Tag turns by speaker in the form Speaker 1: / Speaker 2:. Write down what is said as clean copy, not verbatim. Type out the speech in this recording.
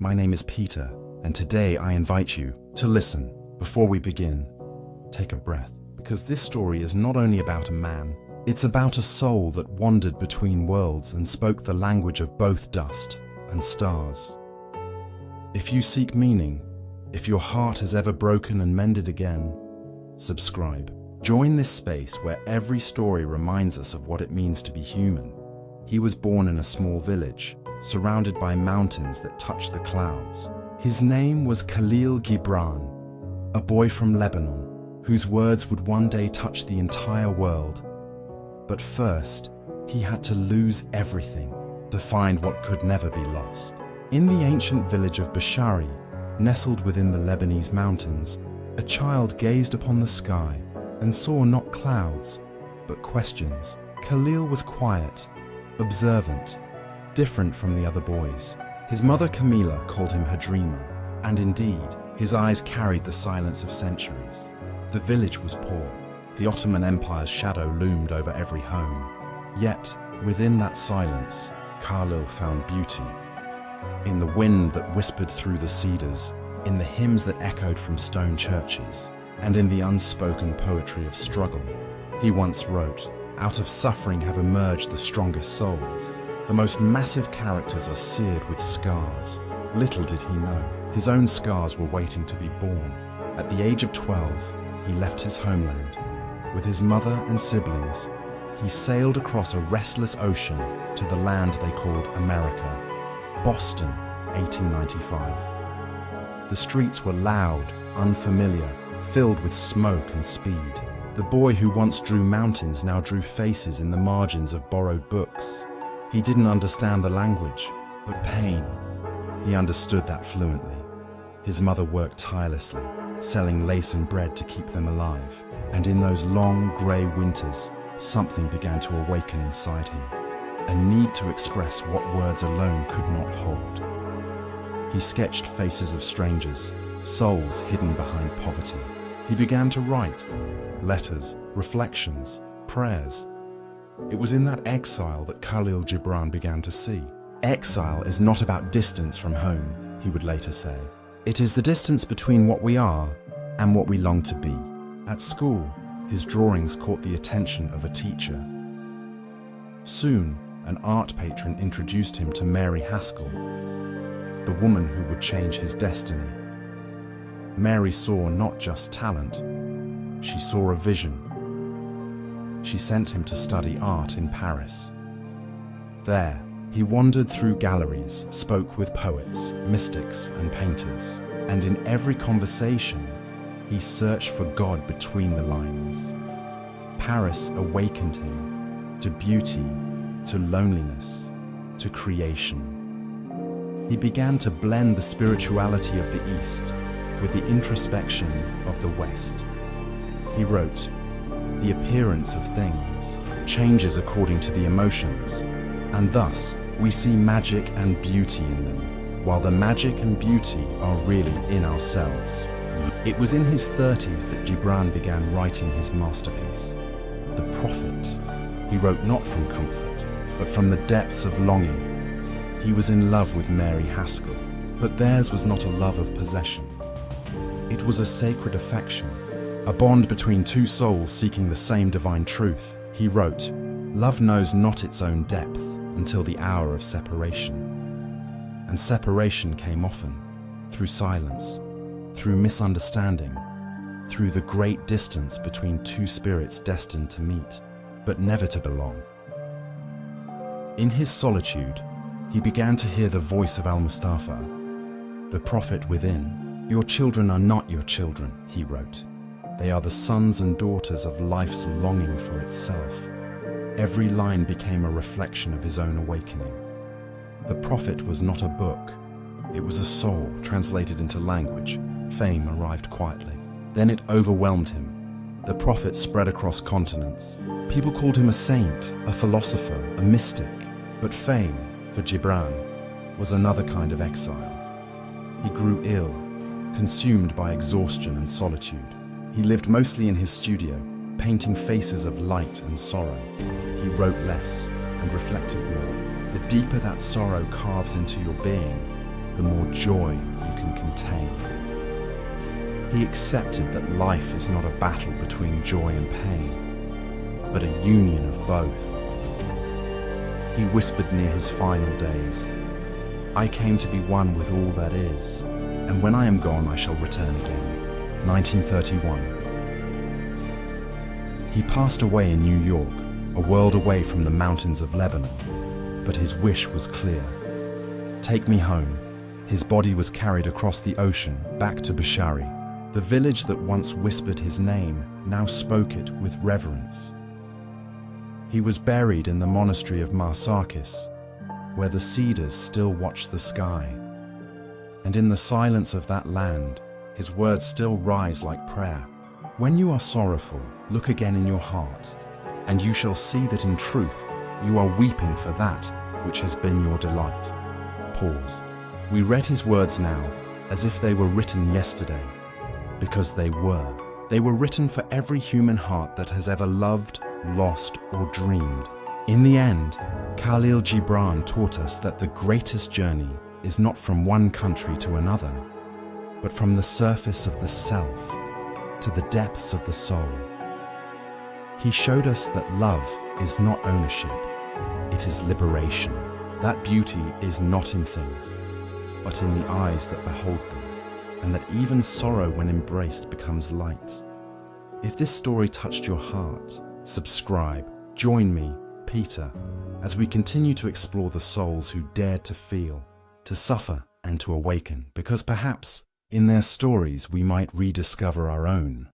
Speaker 1: My name is Peter, and today I invite you to listen. Before we begin, take a breath, because this story is not only about a man, it's about a soul that wandered between worlds and spoke the language of both dust and stars. If you seek meaning, if your heart has ever broken and mended again, subscribe. Join this space where every story reminds us of what it means to be human. He was born in a small village, surrounded by mountains that touch the clouds. His name was Kahlil Gibran, a boy from Lebanon, whose words would one day touch the entire world. But first, he had to lose everything to find what could never be lost. In the ancient village of Bashari, nestled within the Lebanese mountains, a child gazed upon the sky and saw not clouds, but questions. Kahlil was quiet, observant, different from the other boys. His mother Camila called him her dreamer, and indeed, his eyes carried the silence of centuries. The village was poor. The Ottoman Empire's shadow loomed over every home. Yet, within that silence, Kahlil found beauty. In the wind that whispered through the cedars, in the hymns that echoed from stone churches, and in the unspoken poetry of struggle. He once wrote, "Out of suffering have emerged the strongest souls. The most massive characters are seared with scars." Little did he know, his own scars were waiting to be born. At the age of 12, he left his homeland. With his mother and siblings, he sailed across a restless ocean to the land they called America. Boston, 1895. The streets were loud, unfamiliar, filled with smoke and speed. The boy who once drew mountains now drew faces in the margins of borrowed books. He didn't understand the language, but pain. He understood that fluently. His mother worked tirelessly, selling lace and bread to keep them alive. And in those long, grey winters, something began to awaken inside him. A need to express what words alone could not hold. He sketched faces of strangers, souls hidden behind poverty. He began to write letters, reflections, prayers. It was in that exile that Kahlil Gibran began to see. Exile is not about distance from home, he would later say. It is the distance between what we are and what we long to be. At school, his drawings caught the attention of a teacher. Soon, an art patron introduced him to Mary Haskell, the woman who would change his destiny. Mary saw not just talent, she saw a vision. She sent him to study art in Paris. There, he wandered through galleries, spoke with poets, mystics, and painters, and in every conversation, he searched for God between the lines. Paris awakened him to beauty, to loneliness, to creation. He began to blend the spirituality of the East with the introspection of the West. He wrote, "The appearance of things changes according to the emotions, and thus we see magic and beauty in them, while the magic and beauty are really in ourselves." It was in his 30s that Gibran began writing his masterpiece, The Prophet. He wrote not from comfort, but from the depths of longing. He was in love with Mary Haskell, but theirs was not a love of possession. It was a sacred affection, a bond between two souls seeking the same divine truth. He wrote, "Love knows not its own depth until the hour of separation." And separation came often, through silence, through misunderstanding, through the great distance between two spirits destined to meet, but never to belong. In his solitude, he began to hear the voice of Al-Mustafa, the prophet within. "Your children are not your children," he wrote. "They are the sons and daughters of life's longing for itself." Every line became a reflection of his own awakening. The prophet was not a book. It was a soul translated into language. Fame arrived quietly. Then it overwhelmed him. The prophet spread across continents. People called him a saint, a philosopher, a mystic. But fame, for Gibran, was another kind of exile. He grew ill, consumed by exhaustion and solitude. He lived mostly in his studio, painting faces of light and sorrow. He wrote less and reflected more. The deeper that sorrow carves into your being, the more joy you can contain. He accepted that life is not a battle between joy and pain, but a union of both. He whispered near his final days, "I came to be one with all that is, and when I am gone I shall return again." 1931. He passed away in New York, a world away from the mountains of Lebanon, but his wish was clear. Take me home. His body was carried across the ocean back to Bashari. The village that once whispered his name now spoke it with reverence. He was buried in the monastery of Marsakis, where the cedars still watch the sky. And in the silence of that land, his words still rise like prayer. When you are sorrowful, look again in your heart, and you shall see that in truth you are weeping for that which has been your delight. Pause. We read his words now as if they were written yesterday, because they were. They were written for every human heart that has ever loved, lost, or dreamed. In the end, Kahlil Gibran taught us that the greatest journey is not from one country to another, but from the surface of the self to the depths of the soul. He showed us that love is not ownership, it is liberation. That beauty is not in things, but in the eyes that behold them, and that even sorrow when embraced becomes light. If this story touched your heart, subscribe, join me, Peter, as we continue to explore the souls who dared to feel, to suffer and to awaken, because perhaps in their stories we might rediscover our own.